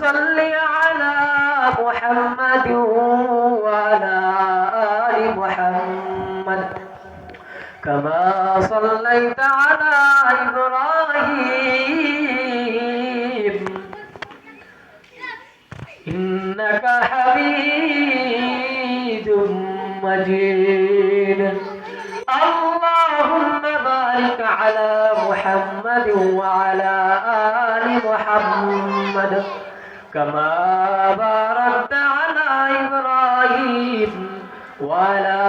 صل على محمد وعلى آل محمد كما صليت على إبراهيم إنك حميد مجيد اللهم بارك على محمد وعلى آل محمد كما باركت على إبراهيم وعلى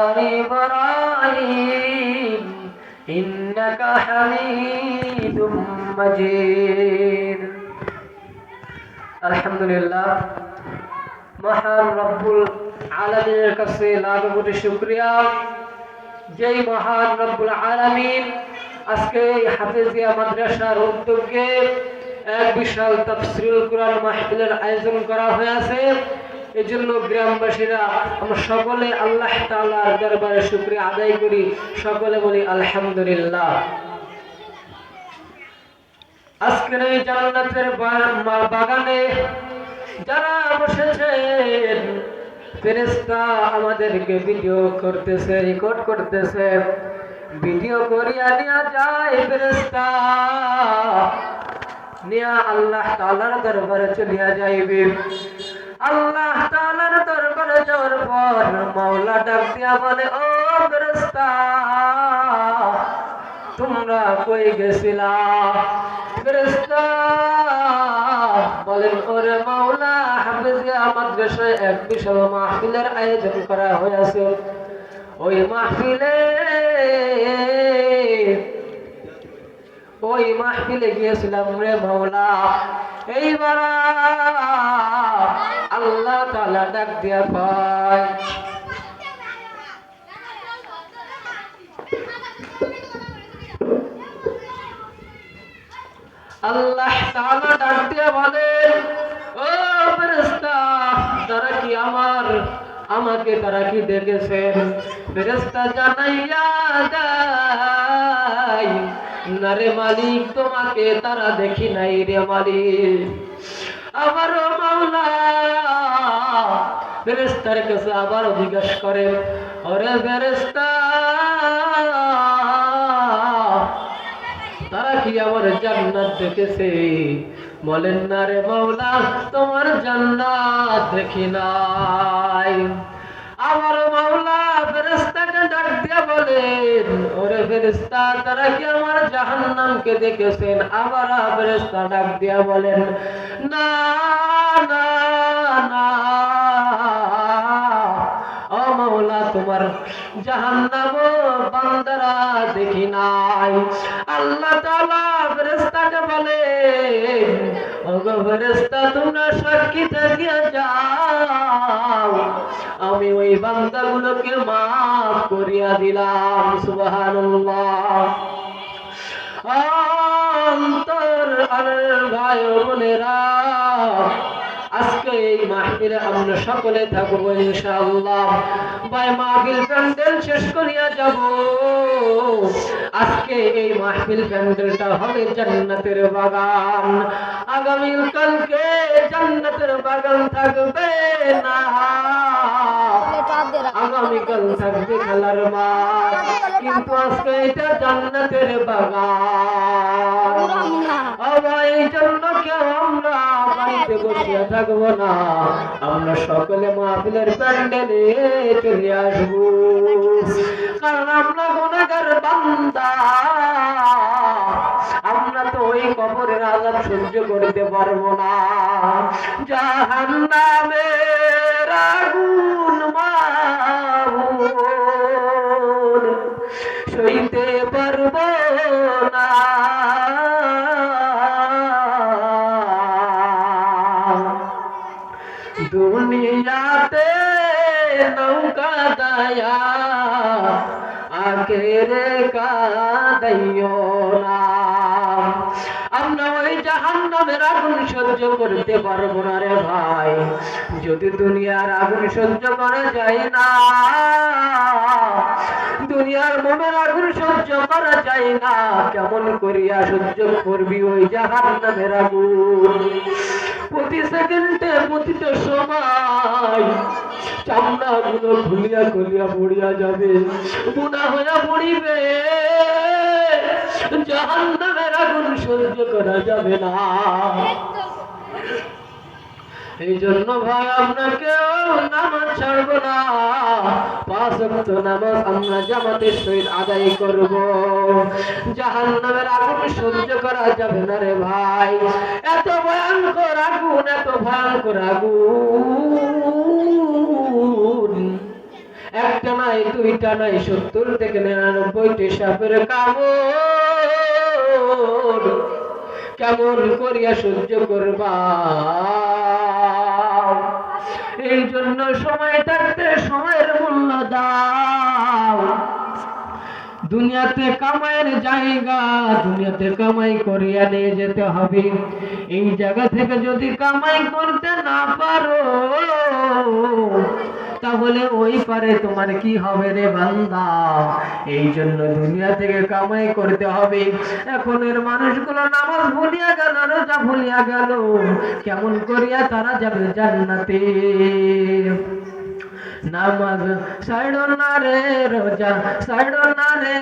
آل إبراهيم إنك حميد مجيد الحمد لله মহান রব্বুল আলামিনের কাছে লাখ কোটি শুকরিয়া যেই মহান রব্বুল আলামিন আজকে হাফেজিয়া মাদ্রাসার উদ্যোগে এক বিশাল তাফসীরুল কুরআন মাহফিলের আয়োজন করা হয়েছে। এজন্য গ্রামবাসীরা আমরা সকলে আল্লাহ তাআলার দরবারে শুকরিয়া আদায় করি, সকলে বলি আলহামদুলিল্লাহ। আজকের এই জান্নাতের বাগানে যারা বসেছেন, ফেরেশতা আমাদেরকে ভিডিও করতেছে, রেকর্ড করতেছে, ভিডিও করিয়া নিয়ে যায় ফেরেশতা নিয়া আল্লাহ তাআলার দরবারে চলিয়া যাইবে। আল্লাহ তাআলার দরবারে যাওয়ার পর মাওলা ডাক দিয়া বলে, ও ফেরেশতা তোমরা কই গেছিলা? ফেরেশতা বলেন, ওরে মাওলা হাফেজিয়া মাদ্রাসায় এক বিশাল মাহফিলের আয়োজন করা হয়েছে, ওই মাহফিলে গিয়েছিলাম রে মাওলা। এইবার আল্লাহ তাআলা ডাক দিয়া কয়, আল্লাহ তাআলা ডাক দিয়া বলেন, ও ফেরেশতা তারা কি আমাকে তারা কি দেখেছেন? ফেরেশতা জানাইয়া দেয়, না রে মালিক, তোমাকে তারা দেখি নাই রে মালিক। আমার মাওলা ফেরেশতার কাছে আবার জিজ্ঞাসা করে, ওরে ফেরেশতা তারা কি আমার জান্নাত দেখেছে? বলেন, না রে মাওলা, তোমার জান্নাত দেখি নাই। আমার মাওলা ফেরেশতাকে ডাক দিয়া বলেন, ওরে ফেরেশতা তারা কি আমার জাহান্নামকে দেখেছেন? আবার ফেরেশতা ডাক দিয়া বলেন, না না না, ও মাওলা তোমার জাহান্নাম বান্দারা দেখি নাই। আল্লাহ তাআলা ফেরেশতাকে বলেন, ওগো ফেরেশতা তোমরা সাক্ষী থাকিয়া যাও, আমি ওই বান্দাগুলোকে মাফ করিয়া দিলাম। সুবহানাল্লাহ। অন্তর আর ভাই বোনেরা, আজকে এই মাহফিলে আমরা সকলে থাকবো ইনশাআল্লাহ। ভাই মাহফিল প্যান্ডেল শেষ করিয়া যাব। আজকে এই মাহফিল প্যান্ডেলটা হবে জান্নাতের বাগান। আগামী কালকে জান্নাতের বাগান থাকবে না, আগামীকাল থাকবে খেলার মাঠ, কিন্তু আজকে এটা জান্নাতের বাগান। এই জন্য কেউ আমরা বাড়িতে বসিয়া থাকবো না, আমরা সকলে মাহফিলের প্যান্ডেলে চলে আসবো, কারণ আমরা গুনাহগার বান্দা। আমরা তো ওই কবরের আযাব সহ্য করতে পারবো না। জাহান্নামের আগুন মাহুন সইতে পারবো না। দুনিয়াতে নৌকা দায়া আখেরে কাঁদাইও না। আমরা ওই জাহান্নামের আগুন সহ্য করতে পারবো না রে ভাই। যদি দুনিয়ার আগুন সহ্য করা যায় না, দুনিয়ার মনের আগুন সহ্য করা যায় না, কেমন করিয়া সহ্য করবি ওই জাহান্নামের আগুন? প্রতি সেকেন্ডে প্রতিটা সময় চামড়া গুলো খুলিয়া খুলিয়া পড়িয়া যাবে, বুনা হইয়া পড়িবে, জাহান্নামের আগুন সহ্য করা যাবে না। এই জন্য ভাই আমরা কেউ নামাজ ছাড়বো না, 5 ওয়াক্ত নামাজ আমরা জামাতের সহিত আদায় করব। জাহান্নামের আগুন সহ্য করা যাবে না রে ভাই, এত ভয়ঙ্কর আগুন, এত ভয়ঙ্কর আগুন। একটা নাই, দুইটা নাই, 70 থেকে 99টি সাপের কামড় কেমন করিয়া সহ্য করবা? এই জন্য সময় থাকতে সময়ের মূল্য দাও। দুনিয়াতে কামাইয়ের জায়গা, দুনিয়াতে কামাই করিয়া নিয়ে যেতে হবে। এই জায়গা থেকে যদি কামাই করতে না পারো তাহলে ওই পারে তোমার কি হবে রে বান্দা? এই জন্য দুনিয়া থেকে কামাই করতে হবে। এখনের মানুষগুলো নামাজ ভুলিয়া গেল, রোজা ভুলিয়া গেল, কেমন করিয়া তারা যাবে জান্নাতে? নামাজ ছাড়ো না রে, রোজা ছাড়ো না রে,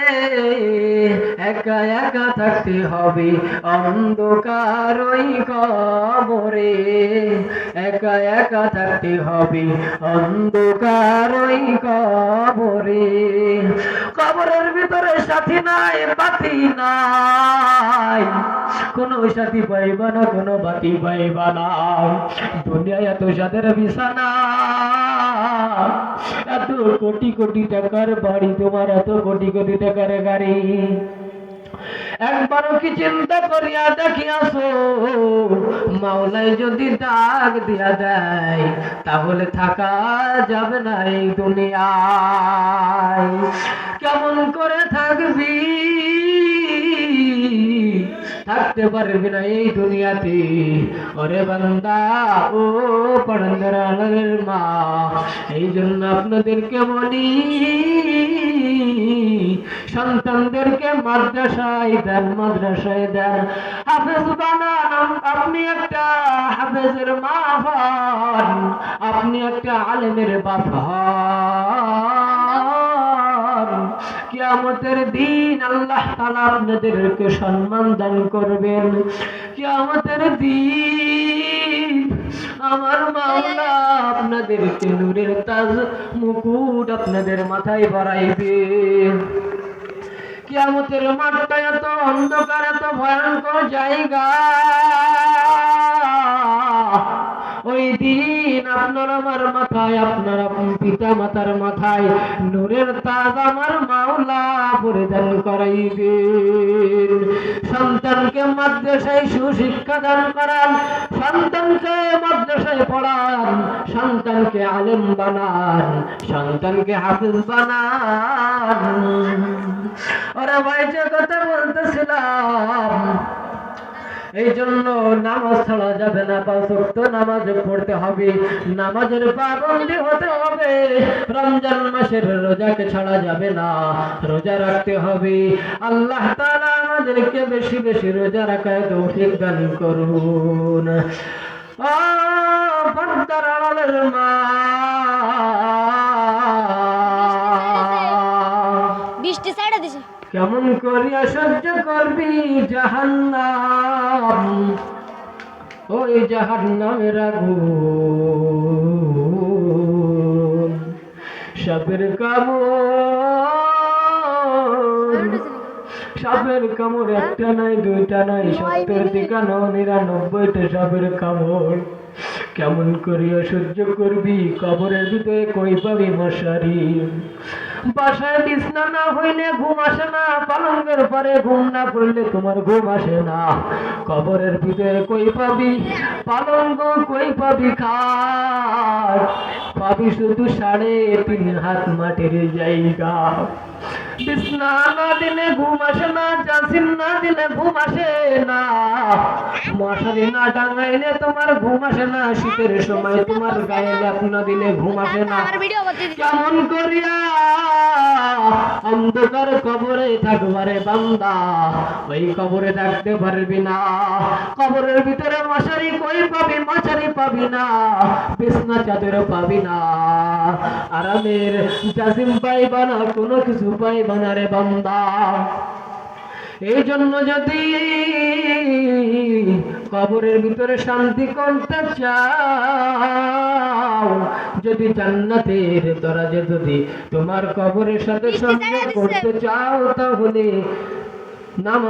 একা একা থাকতে হবে অন্ধকার ওই কবরে, একা একা থাকতে হবে অন্ধকার ওই কবরে। কবরের ভিতরে সাথী নাই, বাতি নাই, কোনো সাথী পাইবা না, কোনো বাতি পাইবা না। দুনিয়ায় এত সাদের বিছানা, এত কোটি কোটি টাকার বাড়ি, তোমার এত কোটি কোটি টাকার গাড়ি, একবারও কি চিন্তা করিয়া দেখিয়াছো মাওলাই যদি ডাক দিয়া দেয় তাহলে থাকা যাবে না এই দুনিয়ায়? কেমন করে থাকবি? থাকতে পারবি না এই দুনিয়াতে। ওরে বান্দা, ও পড়ন্দারের মা, এই জন্য আপনাদেরকে বলি সন্তানদেরকে মাদ্রাসায় দেন, মাদ্রাসায় দেন, হাফেজ বানান। আপনি একটা হাফেজের মা হন, আপনি একটা আলেমের বাপ হন। কিয়ামতের দিন আল্লাহ তাআলা আপনাদেরকে সম্মান দান করবেন। কিয়ামতের দিন আমার মাওলা আপনাদেরকে নূরের তাজ মুকুট আপনাদের মাথায় পরাইবে। কিয়ামতের মাঠটা এত অন্ধকার, এত ভয়ঙ্কর জায়গা, ওই দিন আপনার আমার মাথায়, আপনার পিতা মাতার মাথায় নূরের তাজ আমার মাওলা পরিধান করাইবেন। সন্তানকে মাদ্রাসায় সুশিক্ষা দান করান, সন্তানকে মাদ্রাসায় পড়ান, সন্তানকে আলেম বানান, সন্তানকে হাফেজ বানান। ওরা ভাই যে কথা বলতেছিলাম, এই জন্য নামাজ ছাড়া যাবে না, 5 ওয়াক্ত নামাজ পড়তে হবে, নামাজের পাবন্দি হতে হবে। রমজান মাসের রোজাকে ছাড়া যাবে না, রোজা রাখতে হবে। আল্লাহ তাআলা আমাদেরকে বেশি বেশি রোজা রাখার তৌফিক দান করুন। ও পর্দার আড়ালের মা, বৃষ্টি ছেড়ে দিছে, কেমন করিয়া সহ্য করবি জাহান্নাম? ওই জাহান্নামের আগুন, সাপের কামড়, সাপের কামড় একটা নাই, দুইটা নাই, 70 থেকে 99টা সাপের কামড়। কেমন করিয়া সহ্য করবি? কবরের ভিতরে কই পাবি মশারি? বাসায় বিছনা না হইলে ঘুম আসে না, পালঙ্গের পরে ঘুম না পড়লে তোমার ঘুম আসে না। কবরের ভিতরে কই পাবি পালঙ্গ, কই পাবি খাট? পাবি শুধু 3.5 হাত মাটির জায়গা। বিছনা না দিলে ঘুম আসে না, জাসিম না দিলে ঘুম আসে না, মশারি না টাঙাইলে তোমার ঘুম আসে না, শীতের সময় তোমার গায়ে লেপ না দিলে ঘুম আসে না। কেমন করিয়া অন্ধকার কবরে থাকবারে বান্দা, ওই কবরে থাকতে পারবি না। কবরের ভিতরে মশারি কই পাবি, মশারি পাবি না, বিছনা চাদর পাবি না, আরামের জাসিম পাইবা না, কোনো কিছু পাইবা না রে বান্দা। এই জন্য যদি কবরের ভিতরে শান্তি করতে চাও, যদি জান্নাতের দরজা যদি তোমার কবরের সাথে সংযোগ করতে চাও, তাহলে নামাজ